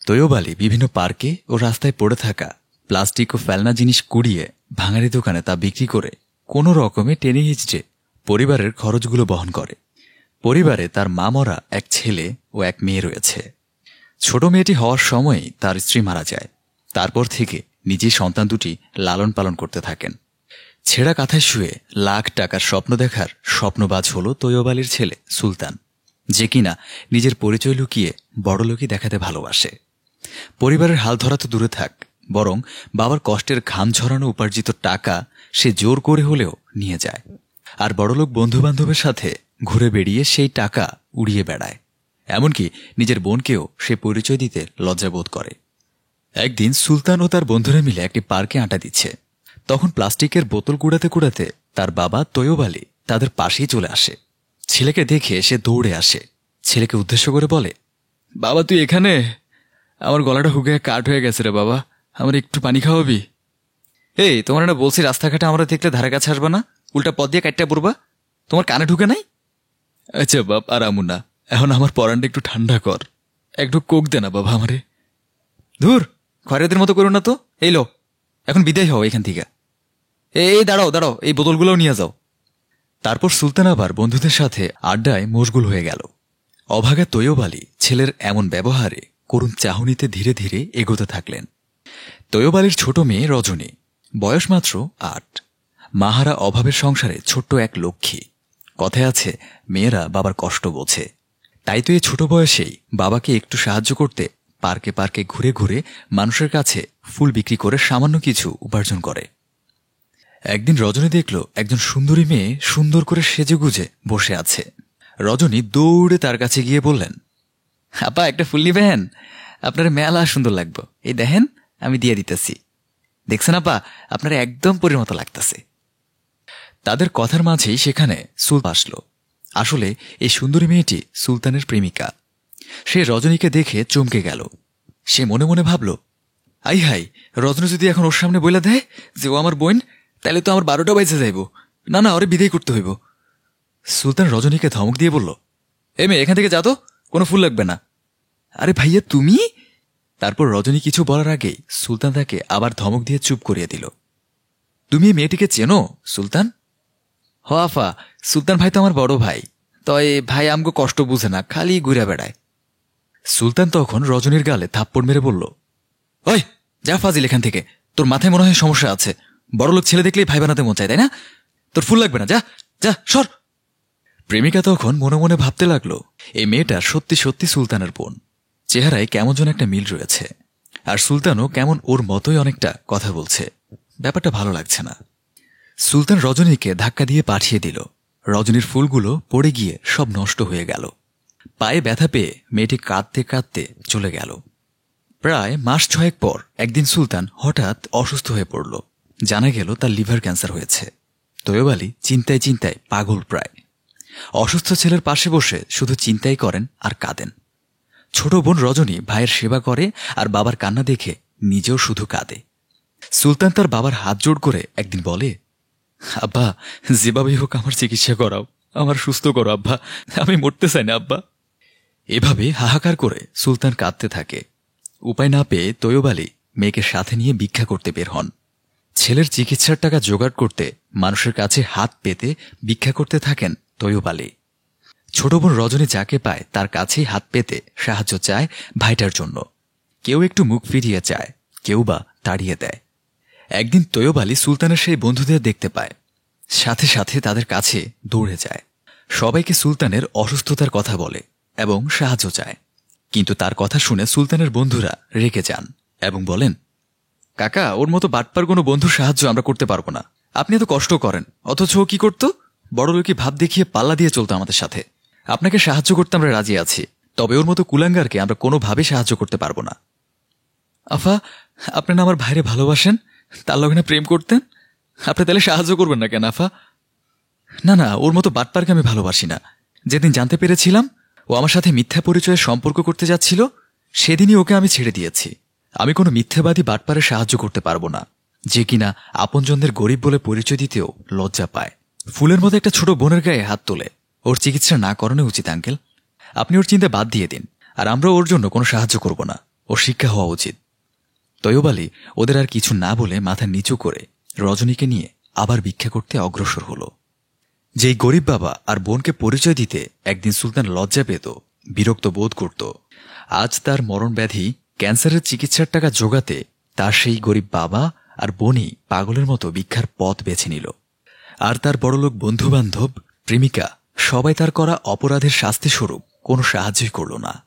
তৈয়ব আলী বিভিন্ন পার্কে ও রাস্তায় পড়ে থাকা প্লাস্টিক ও ফেলনা জিনিস কুড়িয়ে ভাঙারি দোকানে তা বিক্রি করে কোনো রকমে টেনে হিচড়ে পরিবারের খরচগুলো বহন করে। পরিবারে তার মা মরা এক ছেলে ও এক মেয়ে রয়েছে। ছোট মেয়েটি হওয়ার সময়ই তার স্ত্রী মারা যায়। তারপর থেকে নিজেই সন্তান দুটি লালন পালন করতে থাকেন। ছেঁড়া কাঁথায় শুয়ে লাখ টাকার স্বপ্ন দেখার স্বপ্নবাজ হল তৈয়ব আলীর ছেলে সুলতান, যে কিনা নিজের পরিচয় লুকিয়ে বড়লোকই দেখাতে ভালোবাসে। পরিবারের হাল ধরা তো দূরে থাক, বরং বাবার কষ্টের ঘাম ঝরানো উপার্জিত টাকা সে জোর করে হলেও নিয়ে যায়, আর বড়লোক বন্ধুবান্ধবের সাথে ঘুরে বেড়িয়ে সেই টাকা উড়িয়ে বেড়ায়। এমনকি নিজের বোনকেও সে পরিচয় দিতে লজ্জাবোধ করে। একদিন সুলতান ও তার বন্ধুরা মিলে একটি পার্কে আড্ডা দিচ্ছে। তখন প্লাস্টিকের বোতল কুড়াতে কুড়াতে তার বাবা তৈয়ব আলী তাদের পাশেই চলে আসে। ছেলেকে দেখে সে দৌড়ে আসে, ছেলেকে উদ্দেশ্য করে বলে, বাবা তুই এখানে? আমার গলাটা হুগে কাঠ হয়ে গেছে রে বাবা, আমার একটু পানি খাওয়াবি? এই তোমার না বলছি রাস্তাঘাটে আমরা দেখলে ধারে কাছে আসবা না, উল্টা পথ দিয়ে কাটটা পড়বা, তোমার কানে ঢুকে নাই? আচ্ছা বাপ, আর আমু না, এখন আমার পরানটা একটু ঠান্ডা কর, একটু কোক দে না বাবা আমারে। ধুর, খয়রাদের মতো করো না তো, এই লো এখন বিদায় হও এখান থেকে। এই দাঁড়াও দাঁড়াও, এই বোতলগুলোও নিয়ে যাও। তারপর সুলতান আবার বন্ধুদের সাথে আড্ডায় মশগুল হয়ে গেল। অভাগা তৈয়ব আলী ছেলের এমন ব্যবহারে করুণ চাহনিতে ধীরে ধীরে এগোতে থাকলেন। তৈয়ব আলীর ছোট মেয়ে রজনী, বয়স মাত্র ৮। মাহারা অভাবের সংসারে ছোট্ট এক লক্ষ্মী। কথায় আছে, মেয়েরা বাবার কষ্ট বোঝে। তাই তো এই ছোট বয়সেই বাবাকে একটু সাহায্য করতে পার্কে পার্কে ঘুরে ঘুরে মানুষের কাছে ফুল বিক্রি করে সামান্য কিছু উপার্জন করে। একদিন রজনী দেখল একজন সুন্দরী মেয়ে সুন্দর করে সেজেগুজে বসে আছে। রজনী দৌড়ে তার কাছে গিয়ে বললেন, আপা একটা ফুল নিবেন? আপনার মেলা সুন্দর লাগবে, এই দেখেন আমি দিয়ে দিতেছি। দেখছেন আপা, আপনার একদম পরীর মতো লাগতেছে। তাদের কথার মাঝেই সেখানে সুলতান আসলো। আসলে এই সুন্দরী মেয়েটি সুলতানের প্রেমিকা। সে রজনীকে দেখে চমকে গেল। সে মনে মনে ভাবল, আই হাই, রজনী যদি এখন ওর সামনে বইলা দেয় যে ও আমার বোন, তাহলে তো আমার 12টা বাজে যাইব। না না, ওরে বিদায় করতে হইব। সুলতান রজনীকে ধমক দিয়ে বলল, এ মেয়ে এখান থেকে যা তো, কোনো ফুল লাগবে না। আরে ভাইয়া তুমি? তারপর রজনী কিছু বলার আগেই সুলতান তাকে আবার ধমক দিয়ে চুপ করিয়ে দিল। তুমি এই মেয়েটিকে চেনো সুলতান? হ আফা, সুলতান ভাই তো আমার বড় ভাই, তয় ভাই আমগো কষ্ট বুঝে না, খালি ঘুরে বেড়ায়। সুলতান তখন রজনীর গালে থাপ্পড় মেরে বলল, ওই যা ফাজিল এখান থেকে, তোর মাথায় মনে হয় সমস্যা আছে। বড়লোক ছেলে দেখলেই ভাই বানাতে মন চায়, তাই না? তোর ফুল লাগবে না, যা যা সর। প্রেমিকা তখন মনে মনে ভাবতে লাগলো, এই মেয়েটা সত্যি সত্যি সুলতানের বোন। চেহারায় কেমন যেন একটা মিল রয়েছে, আর সুলতানও কেমন ওর মতোই অনেকটা কথা বলছে। ব্যাপারটা ভালো লাগছে না। সুলতান রজনীকে ধাক্কা দিয়ে পাঠিয়ে দিল। রজনীর ফুলগুলো পড়ে গিয়ে সব নষ্ট হয়ে গেল। পায়ে ব্যথা পেয়ে মেয়েটি কাঁদতে কাঁদতে চলে গেল। প্রায় মাস 6 পর একদিন সুলতান হঠাৎ অসুস্থ হয়ে পড়ল। জানা গেল তার লিভার ক্যান্সার হয়েছে। তৈয়ব আলী চিন্তায় চিন্তায় পাগল প্রায়। অসুস্থ ছেলের পাশে বসে শুধু চিন্তাই করেন আর কাঁদেন। ছোট বোন রজনী ভাইয়ের সেবা করে, আর বাবার কান্না দেখে নিজেও শুধু কাঁদে। সুলতান তার বাবার হাত জোড় করে একদিন বলে, আব্বা যেভাবেই হোক আমার চিকিৎসা করাও, আমার সুস্থ করো আব্বা, আমি মরতে চাই না আব্বা। এভাবে হাহাকার করে সুলতান কাঁদতে থাকে। উপায় না পেয়ে তৈয়ব আলী মেয়েকে সাথে নিয়ে ভিক্ষা করতে বের হন। ছেলের চিকিৎসার টাকা জোগাড় করতে মানুষের কাছে হাত পেতে ভিক্ষা করতে থাকেন তৈয়ব আলী। ছোট বোন রজনী যাকে পায় তার কাছেই হাত পেতে সাহায্য চায় ভাইটার জন্য। কেউ একটু মুখ ফিরিয়ে চায়, কেউ বা তাড়িয়ে দেয়। একদিন তৈয়ব আলী সুলতানের সেই বন্ধুদের দেখতে পায়। সাথে সাথে তাদের কাছে দৌড়ে যায়। সবাইকে সুলতানের অসুস্থতার কথা বলে এবং সাহায্য চায়। কিন্তু তার কথা শুনে সুলতানের বন্ধুরা রেগে যান এবং বলেন, কাকা ওর মতো বাটপার কোনো বন্ধুর সাহায্য আমরা করতে পারবো না। আপনি এত কষ্ট করেন, অথচ ও কি করত? বড়লোকি ভাব দেখিয়ে পাল্লা দিয়ে চলতো আমাদের সাথে। আপনাকে সাহায্য করতে আমরা রাজি আছি, তবে ওর মতো কুলাঙ্গারকে আমরা কোনোভাবেই সাহায্য করতে পারবো না। আফা, আপনি না আমার ভাইরে ভালোবাসেন, তার লগে না প্রেম করতেন, আপনি তাহলে সাহায্য করবেন না কেন আফা? না না, ওর মতো বাটপারকে আমি ভালোবাসি না। যেদিন জানতে পেরেছিলাম ও আমার সাথে মিথ্যা পরিচয়ে সম্পর্ক করতে যাচ্ছিল, সেদিনই ওকে আমি ছেড়ে দিয়েছি। আমি কোনো মিথ্যাবাদী বাটপারের সাহায্য করতে পারবো না, যে কিনা আপনজনদের গরিব বলে পরিচয় দিতেও লজ্জা পায়। ফুলের মতো একটা ছোট বোনের গায়ে হাত তোলে। ওর চিকিৎসা না করানো উচিত আঙ্কেল। আপনি ওর চিন্তা বাদ দিয়ে দিন, আর আমরা ওর জন্য কোনো সাহায্য করব না। ও শিক্ষা হওয়া উচিত। তৈয়ব আলী ওদের আর কিছু না বলে মাথা নিচু করে রজনীকে নিয়ে আবার ভিক্ষা করতে অগ্রসর হল। যেই গরিব বাবা আর বোনকে পরিচয় দিতে একদিন সুলতান লজ্জা পেত, বিরক্ত বোধ করত, আজ তার মরণ ব্যাধি ক্যান্সারের চিকিৎসার টাকা জোগাতে তার সেই গরিব বাবা আর বোনই পাগলের মতো ভিক্ষার পথ বেছে নিল। আর তার বড়লোক বন্ধুবান্ধব, প্রেমিকা সবাই তার করা অপরাধের শাস্তি স্বরূপ কোনো সাহায্যই করল না।